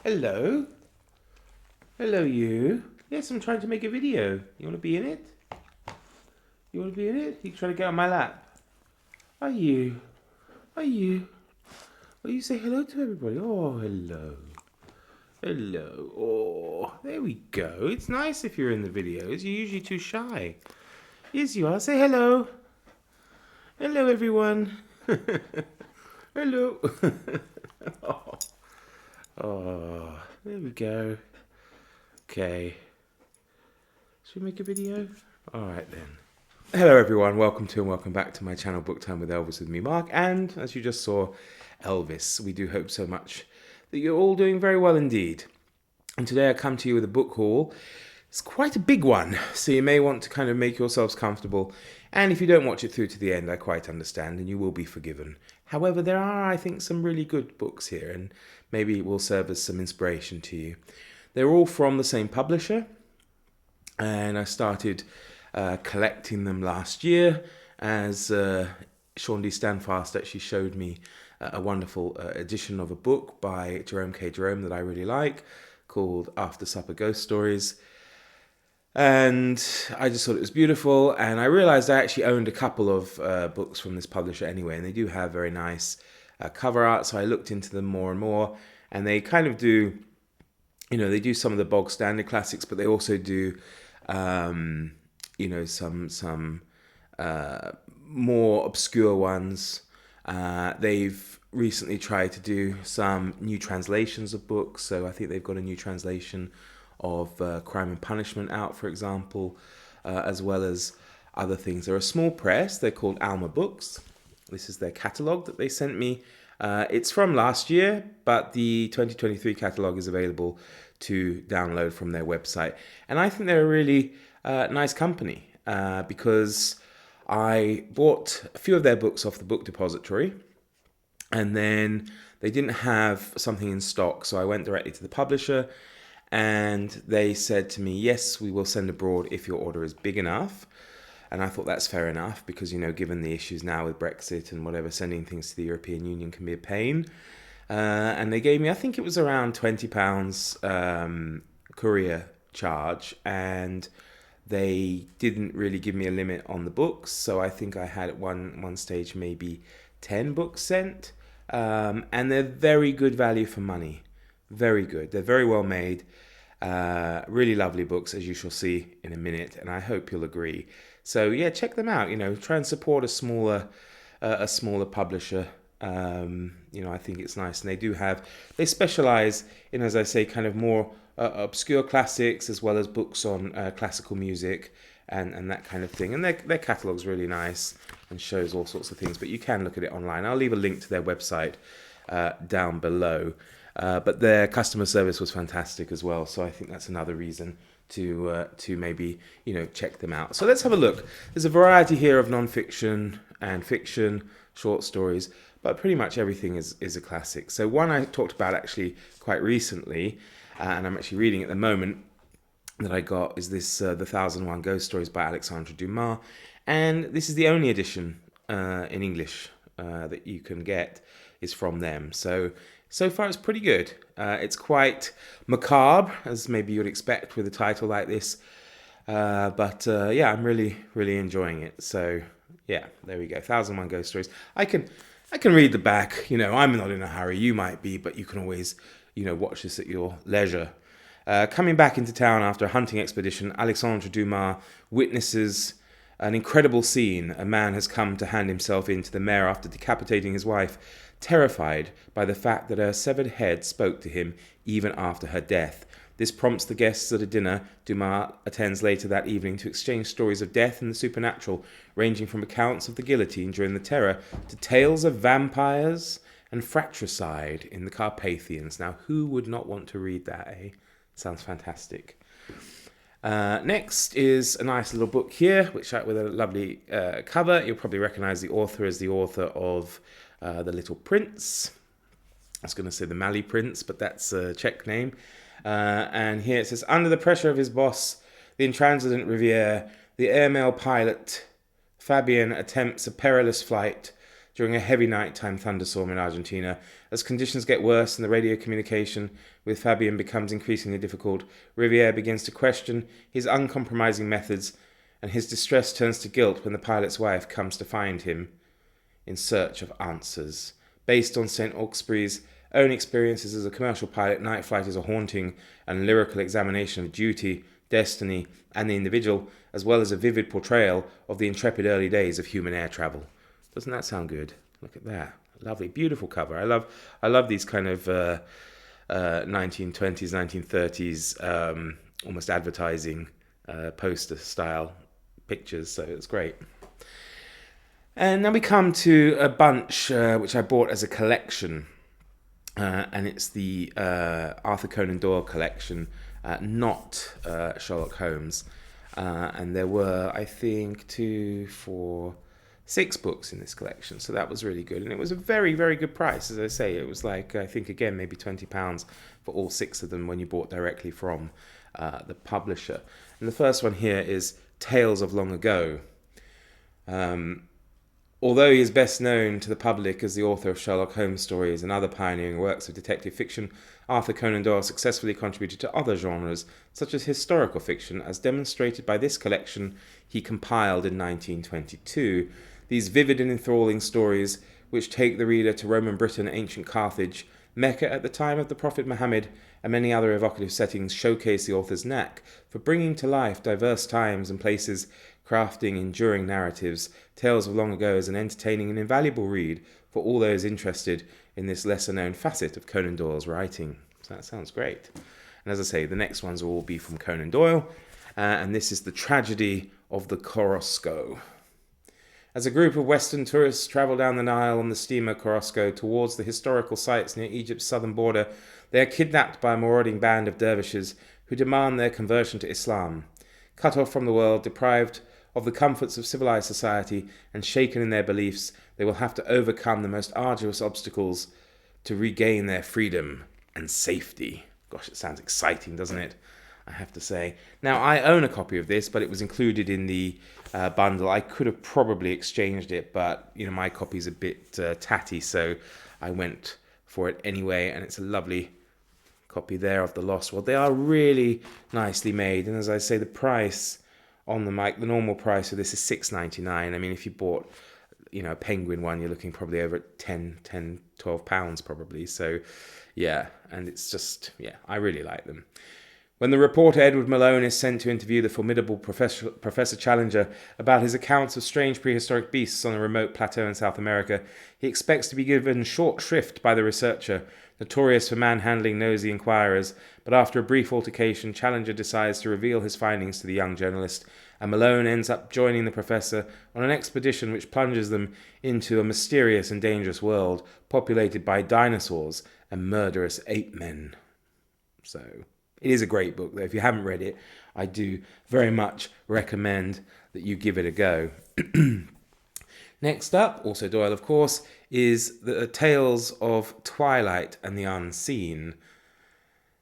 Hello. Hello, you. Yes, I'm trying to make a video. You want to be in it? You want to be in it? You trying to get on my lap? Are you? Are you? Well, you say hello to everybody. Oh, hello. Hello. Oh, there we go. It's nice if you're in the videos. You're usually too shy. Yes, you are. Say hello. Hello, everyone. Hello. Oh. Oh, there we go. Okay. Should we make a video? Alright then. Hello everyone, welcome to and welcome back to my channel Book Time with Elvis with me, Mark, and as you just saw, Elvis. We do hope so much that you're all doing very well indeed. And today I come to you with a book haul. It's quite a big one, so you may want to kind of make yourselves comfortable. And if you don't watch it through to the end, I quite understand, and you will be forgiven. However, there are, I think, some really good books here, and maybe it will serve as some inspiration to you. They're all from the same publisher, and I started collecting them last year as Sean D. Standfast actually showed me a wonderful edition of a book by Jerome K. Jerome that I really like, called After Supper Ghost Stories. And I just thought it was beautiful, and I realized I actually owned a couple of books from this publisher anyway, and they do have very nice cover art, so I looked into them more and more, and they kind of do, you know, they do some of the bog standard classics, but they also do, you know, some more obscure ones. They've recently tried to do some new translations of books, so I think they've got a new translation of Crime and Punishment out, for example, as well as other things. They're a small press. They're called Alma Books. This is their catalogue that they sent me. It's from last year, but the 2023 catalogue is available to download from their website. And I think they're a really nice company because I bought a few of their books off the Book Depository, and then they didn't have something in stock, so I went directly to the publisher, and they said to me, yes, we will send abroad if your order is big enough. And I thought that's fair enough because, you know, given the issues now with Brexit and whatever, sending things to the European Union can be a pain. And they gave me, I think it was around £20 courier charge, and they didn't really give me a limit on the books. So I think I had at one stage maybe 10 books sent. And they're very good value for money. Very good. They're very well made. Really lovely books, as you shall see in a minute, and I hope you'll agree. So yeah, check them out. You know, try and support a smaller publisher. You know, I think it's nice, and they specialize in, as I say, kind of more obscure classics as well as books on classical music and that kind of thing. And their catalog's really nice and shows all sorts of things. But you can look at it online. I'll leave a link to their website down below. But their customer service was fantastic as well, so I think that's another reason to maybe, you know, check them out. So let's have a look. There's a variety here of non-fiction and fiction, short stories, but pretty much everything is a classic. So one I talked about actually quite recently, and I'm actually reading at the moment, that I got is this The 1001 Ghost Stories by Alexandre Dumas, and this is the only edition in English that you can get is from them. So far it's pretty good. It's quite macabre, as maybe you'd expect with a title like this. But yeah, I'm really, really enjoying it. So yeah, there we go. 1001 Ghost Stories. I can read the back. You know, I'm not in a hurry. You might be, but you can always, you know, watch this at your leisure. Coming back into town after a hunting expedition, Alexandre Dumas witnesses an incredible scene. A man has come to hand himself in to the mayor after decapitating his wife, terrified by the fact that her severed head spoke to him even after her death. This prompts the guests at a dinner Dumas attends later that evening to exchange stories of death and the supernatural, ranging from accounts of the guillotine during the Terror to tales of vampires and fratricide in the Carpathians. Now, who would not want to read that, eh? Sounds fantastic. Next is a nice little book here, with a lovely cover. You'll probably recognize the author as the author of The Little Prince. I was going to say the Mali Prince, but that's a Czech name. And here it says, under the pressure of his boss, the intransigent Riviere, the airmail pilot Fabian attempts a perilous flight during a heavy nighttime thunderstorm in Argentina. As conditions get worse and the radio communication with Fabian becomes increasingly difficult, Riviere begins to question his uncompromising methods, and his distress turns to guilt when the pilot's wife comes to find him in search of answers. Based on St. Hawkesbury's own experiences as a commercial pilot, Nightflight is a haunting and lyrical examination of duty, destiny, and the individual, as well as a vivid portrayal of the intrepid early days of human air travel. Doesn't that sound good? Look at that. Lovely, beautiful cover. I love these kind of 1920s, 1930s, almost advertising poster style pictures, so it's great. And now we come to a bunch which I bought as a collection, and it's the Arthur Conan Doyle collection, not Sherlock Holmes. And there were, I think, 2, 4, 6 books in this collection, so that was really good. And it was a very, very good price, as I say. It was like, I think, again, maybe £20 for all 6 of them when you bought directly from the publisher. And the first one here is Tales of Long Ago. Although he is best known to the public as the author of Sherlock Holmes stories and other pioneering works of detective fiction, Arthur Conan Doyle successfully contributed to other genres, such as historical fiction, as demonstrated by this collection he compiled in 1922. These vivid and enthralling stories, which take the reader to Roman Britain, ancient Carthage, Mecca at the time of the Prophet Muhammad, and many other evocative settings, showcase the author's knack for bringing to life diverse times and places, crafting enduring narratives. Tales of Long Ago is an entertaining and invaluable read for all those interested in this lesser-known facet of Conan Doyle's writing. So that sounds great. And as I say, the next ones will all be from Conan Doyle, and this is The Tragedy of the Korosco. As a group of Western tourists travel down the Nile on the steamer Korosco towards the historical sites near Egypt's southern border, they are kidnapped by a marauding band of dervishes who demand their conversion to Islam. Cut off from the world, deprived of the comforts of civilized society, and shaken in their beliefs, they will have to overcome the most arduous obstacles to regain their freedom and safety. Gosh, it sounds exciting, doesn't it? I have to say. Now, I own a copy of this, but it was included in the bundle. I could have probably exchanged it, but my copy's a bit tatty, so I went for it anyway, and it's a lovely copy there of The Lost World. They are really nicely made, and as I say, the price on the mic, the normal price of this is £6.99. I mean, if you bought a Penguin one, you're looking probably over at £12 probably. So yeah, and it's just, I really like them. When the reporter Edward Malone is sent to interview the formidable Professor Challenger about his accounts of strange prehistoric beasts on a remote plateau in South America, he expects to be given short shrift by the researcher, notorious for manhandling nosy inquirers, but after a brief altercation, Challenger decides to reveal his findings to the young journalist, and Malone ends up joining the professor on an expedition which plunges them into a mysterious and dangerous world populated by dinosaurs and murderous ape men. So it is a great book, though. If you haven't read it, I do very much recommend that you give it a go. Next up, also Doyle, of course, is the Tales of Twilight and the Unseen.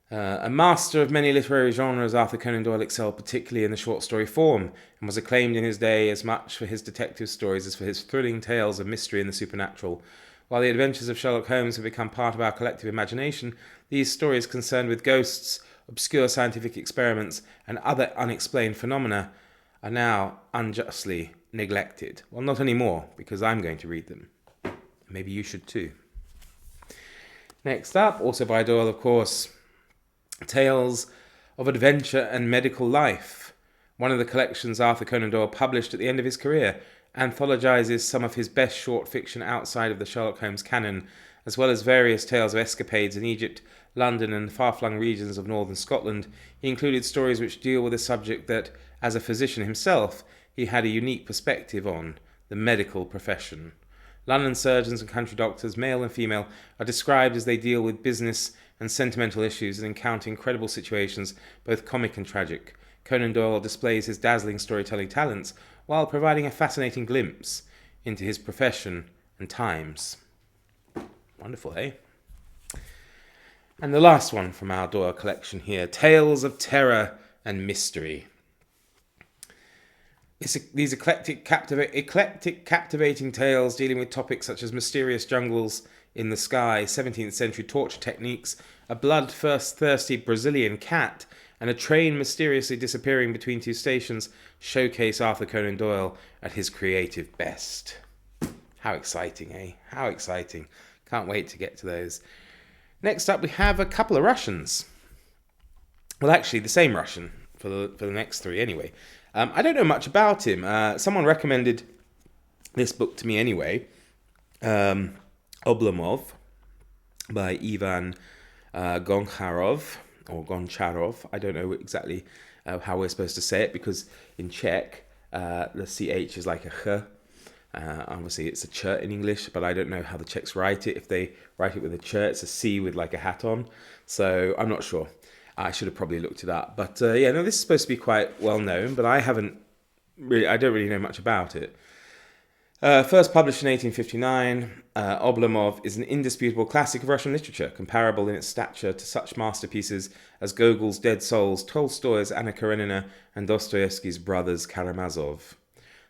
A master of many literary genres, Arthur Conan Doyle excelled particularly in the short story form, and was acclaimed in his day as much for his detective stories as for his thrilling tales of mystery and the supernatural. While the adventures of Sherlock Holmes have become part of our collective imagination, these stories concerned with ghosts, obscure scientific experiments, and other unexplained phenomena are now unjustly neglected. Well, not anymore, because I'm going to read them. Maybe you should too. Next up, also by Doyle, of course, Tales of Adventure and Medical Life. One of the collections Arthur Conan Doyle published at the end of his career, anthologizes some of his best short fiction outside of the Sherlock Holmes canon, as well as various tales of escapades in Egypt, London, and far-flung regions of northern Scotland. He included stories which deal with a subject that, as a physician himself, he had a unique perspective on: the medical profession. London surgeons and country doctors, male and female, are described as they deal with business and sentimental issues and encounter incredible situations, both comic and tragic. Conan Doyle displays his dazzling storytelling talents while providing a fascinating glimpse into his profession and times. Wonderful, eh? And the last one from our Doyle collection here, Tales of Terror and Mystery. These eclectic, captivating tales dealing with topics such as mysterious jungles in the sky, 17th century torture techniques, a bloodthirsty Brazilian cat, and a train mysteriously disappearing between two stations showcase Arthur Conan Doyle at his creative best. How exciting, eh? How exciting. Can't wait to get to those. Next up, we have a couple of Russians. Well, actually, the same Russian for the next three anyway. I don't know much about him. Someone recommended this book to me anyway. Oblumov by Ivan Goncharov, or Goncharov. I don't know exactly how we're supposed to say it, because in Czech, the CH is like a ch. Obviously, it's a ch in English, but I don't know how the Czechs write it. If they write it with a ch, it's a C with like a hat on. So I'm not sure. I should have probably looked it up. But this is supposed to be quite well known, but I don't really know much about it. First published in 1859, Oblumov is an indisputable classic of Russian literature, comparable in its stature to such masterpieces as Gogol's Dead Souls, Tolstoy's Anna Karenina, and Dostoevsky's Brothers Karamazov.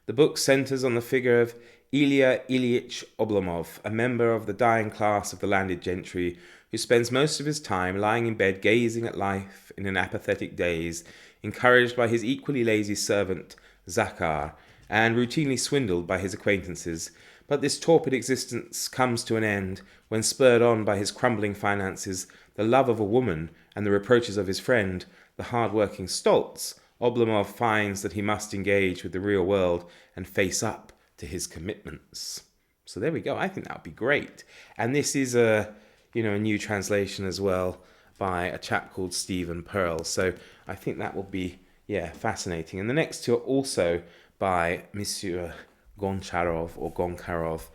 The book centers on the figure of Ilya Ilyich Oblomov, a member of the dying class of the landed gentry, who spends most of his time lying in bed gazing at life in an apathetic daze, encouraged by his equally lazy servant Zakhar, and routinely swindled by his acquaintances. But this torpid existence comes to an end when, spurred on by his crumbling finances, the love of a woman, and the reproaches of his friend, the hard-working Stoltz, Oblomov finds that he must engage with the real world and face up to his commitments. So there we go. I think that would be great. And this is a new translation as well by a chap called Stephen Pearl. So I think that will be, fascinating. And the next two are also by Monsieur Goncharov or Goncharov.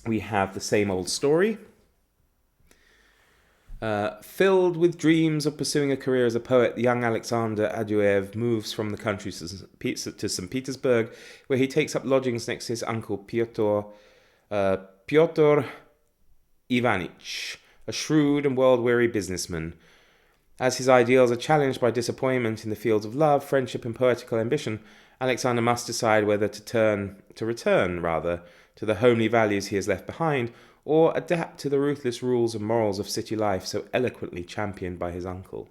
We have The Same Old Story. Filled with dreams of pursuing a career as a poet, the young Alexander Aduev moves from the country to St. Petersburg, where he takes up lodgings next to his uncle Pyotr Ivanich, a shrewd and world-weary businessman. As his ideals are challenged by disappointment in the fields of love, friendship, and poetical ambition, Alexander must decide whether to return to the homely values he has left behind, or adapt to the ruthless rules and morals of city life so eloquently championed by his uncle.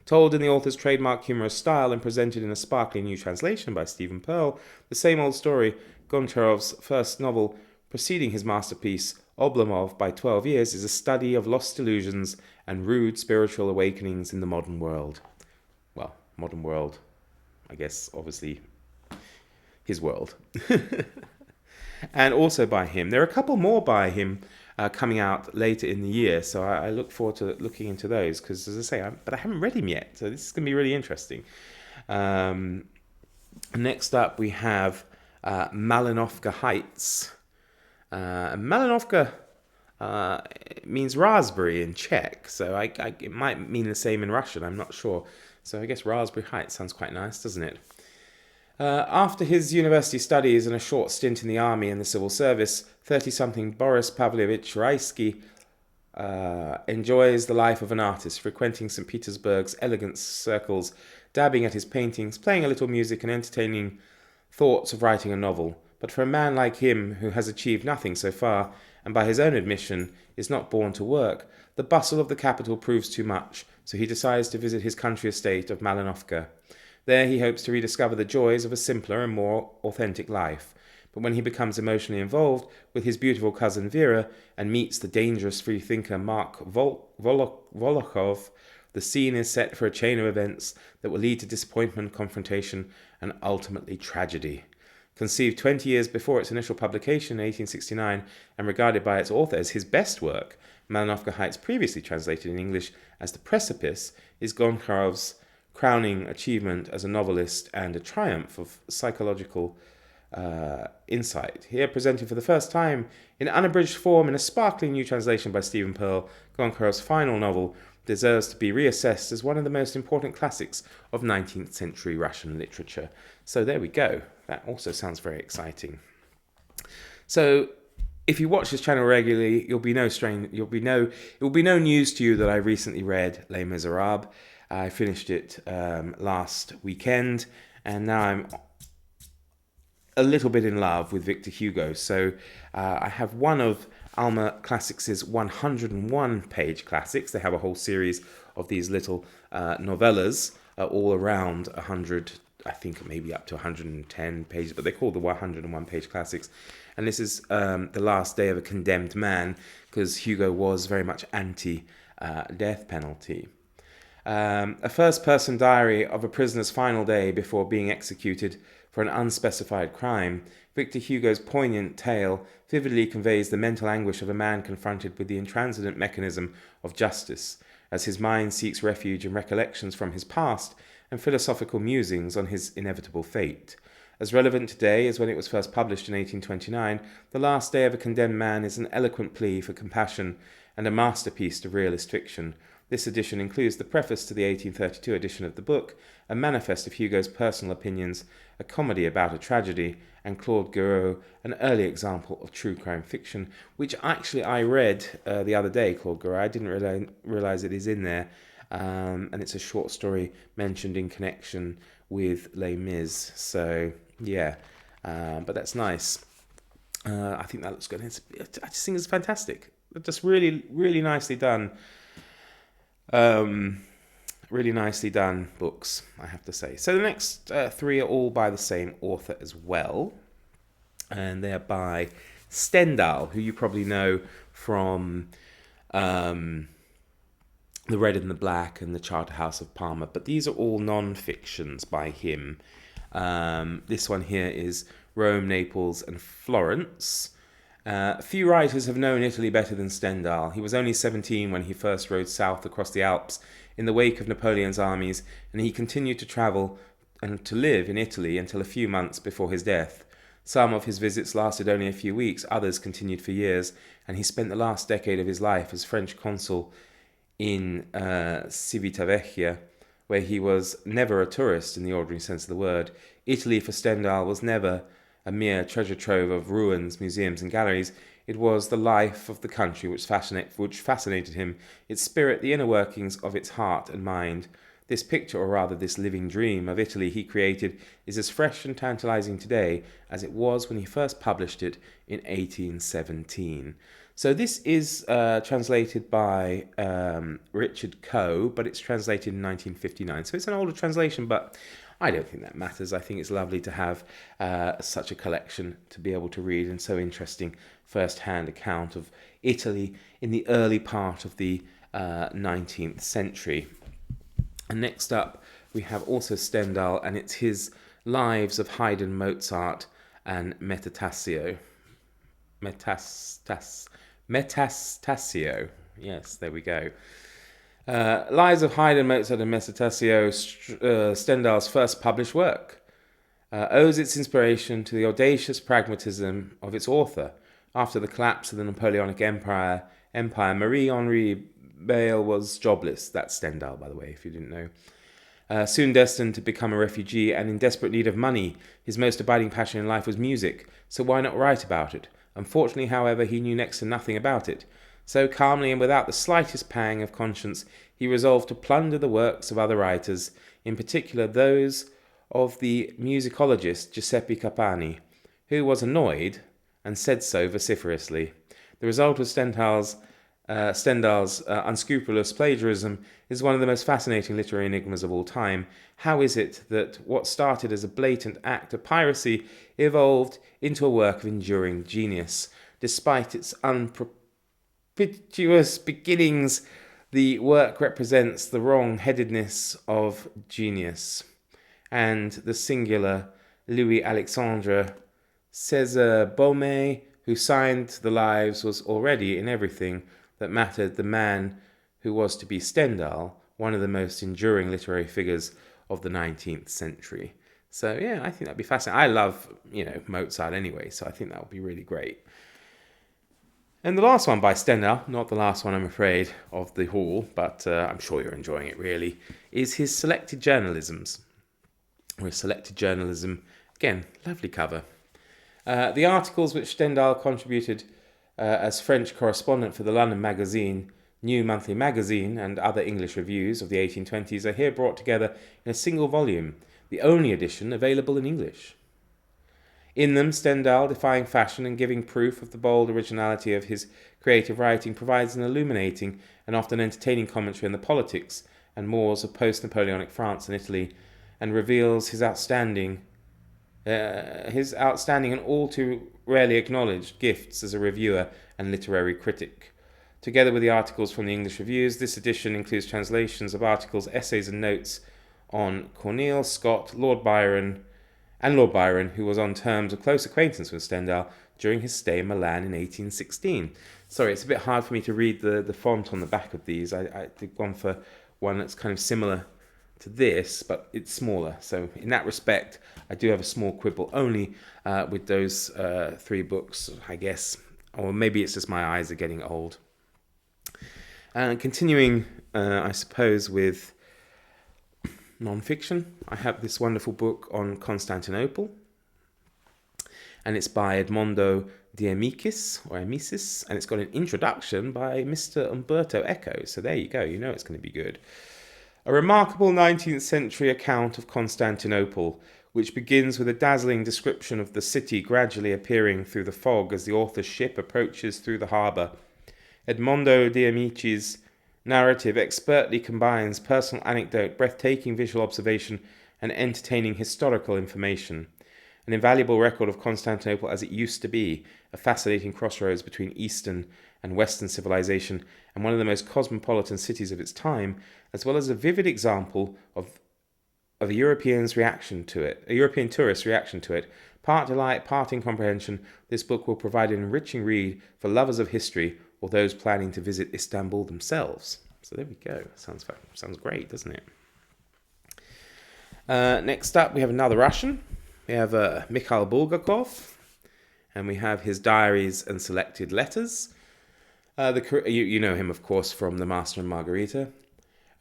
Told in the author's trademark humorous style and presented in a sparkling new translation by Stephen Pearl, The Same Old Story, Goncharov's first novel preceding his masterpiece, Oblomov, by 12 years, is a study of lost illusions and rude spiritual awakenings in the modern world. Well, modern world, I guess, obviously, his world. And also by him. There are a couple more by him coming out later in the year, so I look forward to looking into those, because, as I say, I haven't read him yet, so this is going to be really interesting. Next up, we have Manafka Heights. Manafka means raspberry in Czech, so it might mean the same in Russian, I'm not sure. So I guess Raspberry Heights sounds quite nice, doesn't it? After his university studies and a short stint in the army and the civil service, 30-something Boris Pavlovich Raisky enjoys the life of an artist, frequenting St. Petersburg's elegant circles, dabbing at his paintings, playing a little music, and entertaining thoughts of writing a novel. But for a man like him, who has achieved nothing so far, and by his own admission is not born to work, the bustle of the capital proves too much, so he decides to visit his country estate of Malinovka. There he hopes to rediscover the joys of a simpler and more authentic life. But when he becomes emotionally involved with his beautiful cousin Vera and meets the dangerous freethinker Mark Volokhov, the scene is set for a chain of events that will lead to disappointment, confrontation, and ultimately tragedy. Conceived 20 years before its initial publication in 1869 and regarded by its author as his best work, Manafka Heights, previously translated in English as The Precipice, is Goncharov's crowning achievement as a novelist and a triumph of psychological insight. Here presented for the first time in unabridged form in a sparkling new translation by Stephen Pearl, Goncharov's final novel deserves to be reassessed as one of the most important classics of 19th century Russian literature. So there we go. That also sounds very exciting. So if you watch this channel regularly, it will be no news to you that I recently read Les Miserables. I finished it last weekend, and now I'm a little bit in love with Victor Hugo. So I have one of Alma Classics' 101-page classics. They have a whole series of these little novellas, all around 100, I think maybe up to 110 pages, but they call the 101-page classics. And this is The Last Day of a Condemned Man, because Hugo was very much anti-death penalty. A first-person diary of a prisoner's final day before being executed for an unspecified crime, Victor Hugo's poignant tale vividly conveys the mental anguish of a man confronted with the intransigent mechanism of justice, as his mind seeks refuge in recollections from his past and philosophical musings on his inevitable fate. As relevant today as when it was first published in 1829, The Last Day of a Condemned Man is an eloquent plea for compassion and a masterpiece of realist fiction. This edition includes the preface to the 1832 edition of the book, a manifest of Hugo's personal opinions, a comedy about a tragedy, and Claude Guéraud, an early example of true crime fiction, which actually I read the other day, Claude Guéraud. I didn't realize it is in there, and it's a short story mentioned in connection with Les Mis. So, yeah, but that's nice. I think that looks good. I just think it's fantastic. Just really, really nicely done. Really nicely done books, I have to say. So the next three are all by the same author as well, and they're by Stendhal, who you probably know from The Red and the Black and The Charterhouse of Parma, but these are all non-fictions by him. This one here is Rome, Naples and Florence. Few writers have known Italy better than Stendhal. He was only 17 when he first rode south across the Alps in the wake of Napoleon's armies, and he continued to travel and to live in Italy until a few months before his death. Some of his visits lasted only a few weeks, others continued for years, and he spent the last decade of his life as French consul in Civitavecchia, where he was never a tourist in the ordinary sense of the word. Italy for Stendhal was never a mere treasure trove of ruins, museums and galleries. It was the life of the country which fascinated him, its spirit, the inner workings of its heart and mind. This picture, or rather this living dream of Italy he created, is as fresh and tantalizing today as it was when he first published it in 1817. So this is translated by Richard Coe, but it's translated in 1959. So it's an older translation, but I don't think that matters. I think it's lovely to have such a collection to be able to read, and so interesting first-hand account of Italy in the early part of the 19th century. And next up, we have also Stendhal, and it's his Lives of Haydn, Mozart, and Metastasio. Metastasio. Yes, there we go. Lives of Haydn, Mozart, and Metastasio, Stendhal's first published work, owes its inspiration to the audacious pragmatism of its author. After the collapse of the Napoleonic Empire, Marie-Henri Beyle was jobless. That's Stendhal, by the way, if you didn't know. Soon destined to become a refugee and in desperate need of money, his most abiding passion in life was music, so why not write about it? Unfortunately, however, he knew next to nothing about it. So calmly and without the slightest pang of conscience, he resolved to plunder the works of other writers, in particular those of the musicologist Giuseppe Capani, who was annoyed and said so vociferously. The result of Stendhal's unscrupulous plagiarism is one of the most fascinating literary enigmas of all time. How is it that what started as a blatant act of piracy evolved into a work of enduring genius? Despite its unpropitious beginnings, the work represents the wrong-headedness of genius, and the singular Louis-Alexandre César Baume, who signed the lives, was already in everything that mattered the man who was to be Stendhal, one of the most enduring literary figures of the 19th century. So yeah, I think that'd be fascinating. I love, Mozart anyway, so I think that would be really great. And the last one by Stendhal, not the last one I'm afraid of the haul, but I'm sure you're enjoying it really, is his Selected Journalisms. Or his Selected Journalism, again, lovely cover. The articles which Stendhal contributed as French correspondent for the London magazine, New Monthly Magazine, and other English reviews of the 1820s are here brought together in a single volume. the only edition available in English. In them, Stendhal, defying fashion and giving proof of the bold originality of his creative writing, provides an illuminating and often entertaining commentary on the politics and mores of post-Napoleonic France and Italy, and reveals his outstanding and all too rarely acknowledged gifts as a reviewer and literary critic. Together with the articles from the English reviews, this edition includes translations of articles, essays and notes on Corneille, Scott, Lord Byron, who was on terms of close acquaintance with Stendhal during his stay in Milan in 1816. Sorry, it's a bit hard for me to read the font on the back of these. I've gone for one that's kind of similar to this, but it's smaller. So in that respect, I do have a small quibble only with those three books, I guess. Or maybe it's just my eyes are getting old. Continuing, I suppose, with non-fiction, I have this wonderful book on Constantinople, and it's by Edmondo de Amicis, and it's got an introduction by Mr. Umberto Eco, so there you go, you know it's going to be good. A remarkable 19th century account of Constantinople, which begins with a dazzling description of the city gradually appearing through the fog as the author's ship approaches through the harbour. Edmondo de Amicis' narrative expertly combines personal anecdote, breathtaking visual observation, and entertaining historical information. An invaluable record of Constantinople as it used to be, a fascinating crossroads between Eastern and Western civilization, and one of the most cosmopolitan cities of its time, as well as a vivid example of a European tourist's reaction to it. Part delight, part incomprehension, this book will provide an enriching read for lovers of history or those planning to visit Istanbul themselves. So there we go. Sounds great, doesn't it? Next up, we have another Russian. We have Mikhail Bulgakov, and we have his diaries and selected letters. You know him, of course, from The Master and Margarita.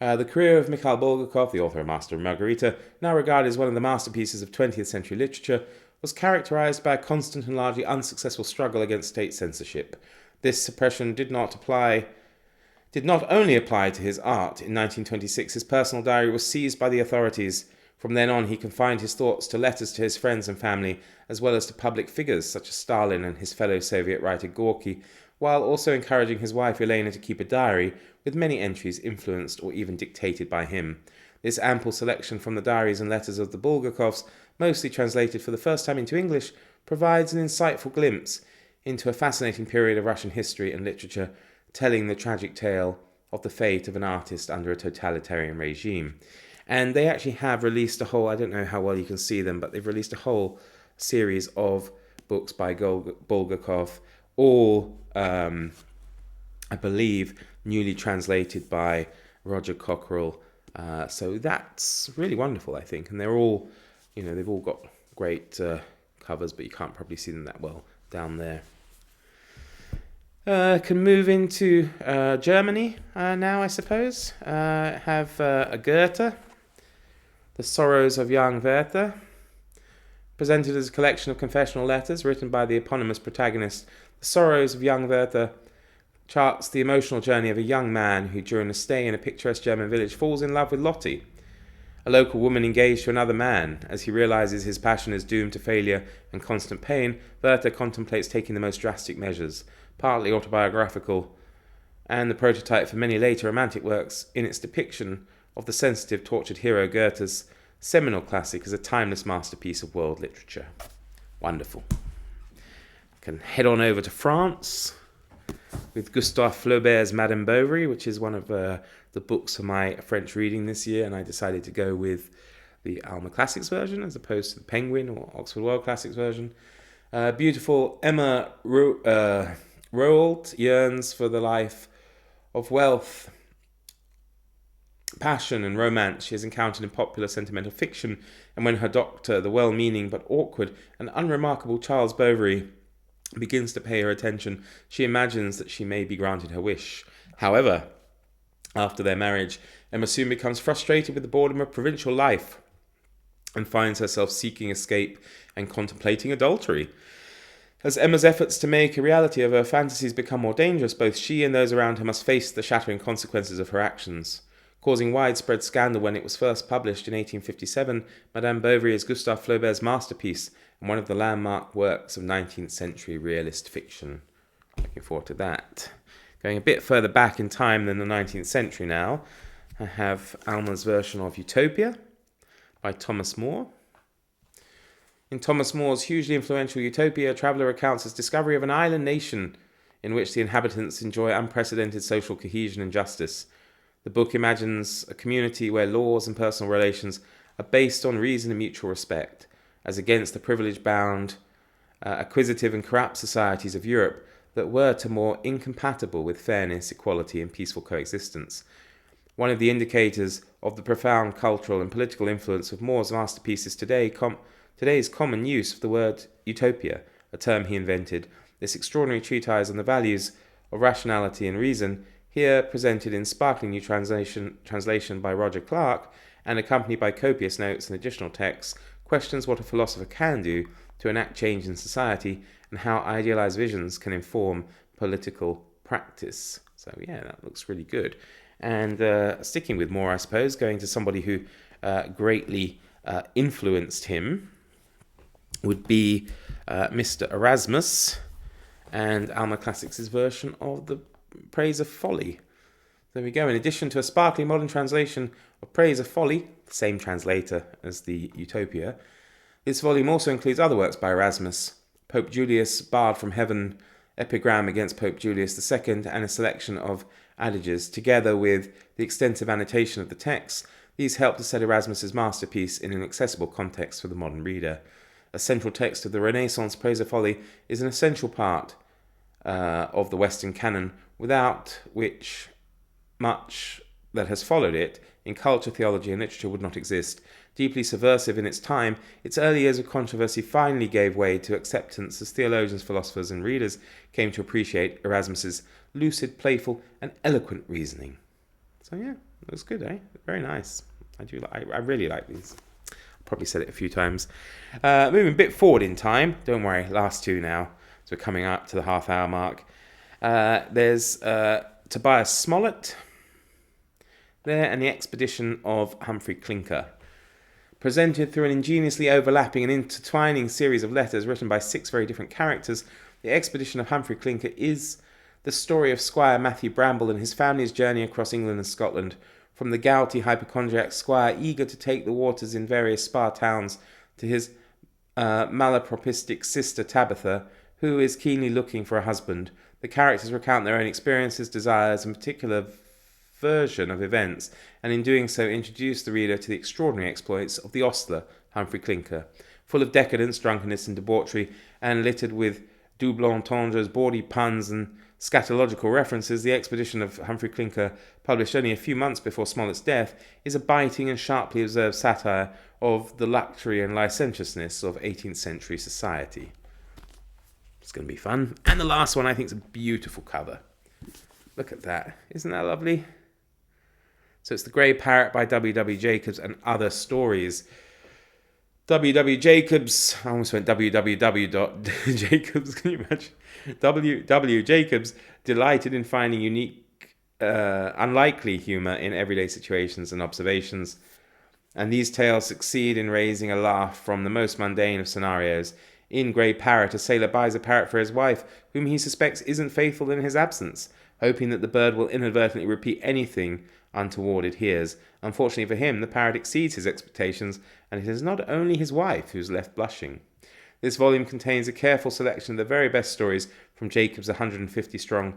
The career of Mikhail Bulgakov, the author of Master and Margarita, now regarded as one of the masterpieces of 20th century literature, was characterized by a constant and largely unsuccessful struggle against state censorship. This suppression did not only apply to his art. In 1926, his personal diary was seized by the authorities. From then on, he confined his thoughts to letters to his friends and family, as well as to public figures such as Stalin and his fellow Soviet writer Gorky, while also encouraging his wife Elena to keep a diary with many entries influenced or even dictated by him. This ample selection from the diaries and letters of the Bulgakovs, mostly translated for the first time into English, provides an insightful glimpse into a fascinating period of Russian history and literature, telling the tragic tale of the fate of an artist under a totalitarian regime. And they actually have released a whole, I don't know how well you can see them, but they've released a whole series of books by Bulgakov, all, I believe, newly translated by Roger Cockerell. So that's really wonderful, I think. And they're all, they've all got great covers, but you can't probably see them that well down there. Can move into Germany now, I suppose. Have a Gerta, The Sorrows of Young Werther, presented as a collection of confessional letters written by the eponymous protagonist. The Sorrows of Young Werther charts the emotional journey of a young man who, during a stay in a picturesque German village, falls in love with Lottie, a local woman engaged to another man. As he realizes his passion is doomed to failure and constant pain, Werther contemplates taking the most drastic measures. Partly autobiographical, and the prototype for many later romantic works in its depiction of the sensitive, tortured hero, Goethe's seminal classic is a timeless masterpiece of world literature. Wonderful. Can head on over to France with Gustave Flaubert's Madame Bovary, which is one of the books for my French reading this year, and I decided to go with the Alma Classics version as opposed to the Penguin or Oxford World Classics version. Beautiful Emma Roald yearns for the life of wealth, passion and romance she has encountered in popular sentimental fiction, and when her doctor, the well-meaning but awkward and unremarkable Charles Bovary, begins to pay her attention, she imagines that she may be granted her wish. However, after their marriage, Emma soon becomes frustrated with the boredom of provincial life and finds herself seeking escape and contemplating adultery. As Emma's efforts to make a reality of her fantasies become more dangerous, both she and those around her must face the shattering consequences of her actions. Causing widespread scandal when it was first published in 1857, Madame Bovary is Gustave Flaubert's masterpiece and one of the landmark works of 19th century realist fiction. Looking forward to that. Going a bit further back in time than the 19th century now, I have Alma's version of Utopia by Thomas More. In Thomas More's hugely influential Utopia, a traveller recounts his discovery of an island nation in which the inhabitants enjoy unprecedented social cohesion and justice. The book imagines a community where laws and personal relations are based on reason and mutual respect, as against the privilege-bound, acquisitive and corrupt societies of Europe that were to more incompatible with fairness, equality and peaceful coexistence. One of the indicators of the profound cultural and political influence of More's masterpieces today's common use of the word utopia, a term he invented. This extraordinary treatise on the values of rationality and reason, here presented in sparkling new translation by Roger Clark and accompanied by copious notes and additional texts, questions what a philosopher can do to enact change in society and how idealized visions can inform political practice. So yeah, that looks really good. And sticking with More, I suppose, going to somebody who greatly influenced him would be Mr. Erasmus and Alma Classics' version of the Praise of Folly. There we go. In addition to a sparkling modern translation of Praise of Folly, the same translator as the Utopia, this volume also includes other works by Erasmus, Pope Julius Barred from Heaven, Epigram against Pope Julius II, and a selection of adages. Together with the extensive annotation of the texts, these help to set Erasmus's masterpiece in an accessible context for the modern reader. A central text of the Renaissance Praise of Folly is an essential part of the Western canon, without which much that has followed it in culture, theology and literature would not exist. Deeply subversive in its time, its early years of controversy finally gave way to acceptance as theologians, philosophers and readers came to appreciate Erasmus's lucid, playful and eloquent reasoning. So yeah, it was good, eh? Very nice. I really like these. Probably said it a few times. Moving a bit forward in time, don't worry, last two now, so we're coming up to the half-hour mark. There's Tobias Smollett there and the Expedition of Humphrey Clinker. Presented through an ingeniously overlapping and intertwining series of letters written by 6 very different characters, the Expedition of Humphrey Clinker is the story of Squire Matthew Bramble and his family's journey across England and Scotland, from the gouty hypochondriac squire eager to take the waters in various spa towns to his malapropistic sister Tabitha, who is keenly looking for a husband. The characters recount their own experiences, desires, and particular version of events, and in doing so introduce the reader to the extraordinary exploits of the ostler, Humphrey Clinker. Full of decadence, drunkenness, and debauchery, and littered with double entendres, bawdy puns, and scatological references, the Expedition of Humphrey Clinker, published only a few months before Smollett's death, is a biting and sharply observed satire of the luxury and licentiousness of 18th century society. It's going to be fun. And the last one I think is a beautiful cover. Look at that. Isn't that lovely? So it's The Grey Parrot by W.W. Jacobs and Other Stories. W.W. Jacobs, I almost went www.jacobs, can you imagine? W.W. Jacobs delighted in finding unique, unlikely humour in everyday situations and observations, and these tales succeed in raising a laugh from the most mundane of scenarios. In Grey Parrot, a sailor buys a parrot for his wife, whom he suspects isn't faithful in his absence, hoping that the bird will inadvertently repeat anything untoward it hears. Unfortunately for him, the parrot exceeds his expectations, and it is not only his wife who is left blushing. This volume contains a careful selection of the very best stories from Jacob's 150-strong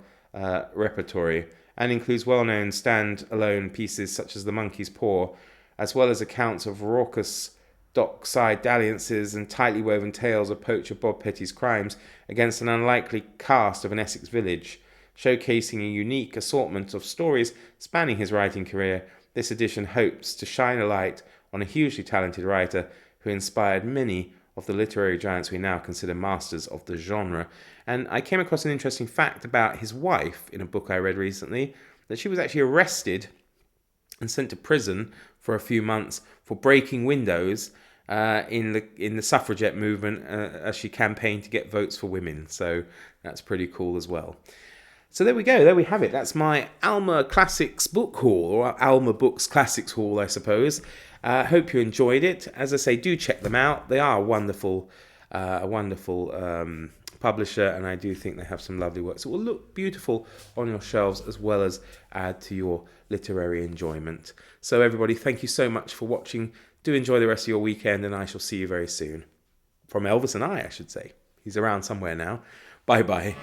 repertory, and includes well-known stand-alone pieces such as The Monkey's Paw, as well as accounts of raucous dockside dalliances and tightly woven tales of poacher Bob Petty's crimes against an unlikely cast of an Essex village. Showcasing a unique assortment of stories spanning his writing career, this edition hopes to shine a light on a hugely talented writer who inspired many of the literary giants we now consider masters of the genre. And I came across an interesting fact about his wife in a book I read recently, that she was actually arrested and sent to prison for a few months for breaking windows in the suffragette movement as she campaigned to get votes for women. So that's pretty cool as well. So there we go. There we have it. That's my Alma Classics book haul, or Alma Books Classics haul, I suppose. Hope you enjoyed it. As I say, do check them out. They are a wonderful publisher, and I do think they have some lovely works that will look beautiful on your shelves as well as add to your literary enjoyment. So everybody, thank you so much for watching. Do enjoy the rest of your weekend, and I shall see you very soon. From Elvis and I should say. He's around somewhere now. Bye-bye.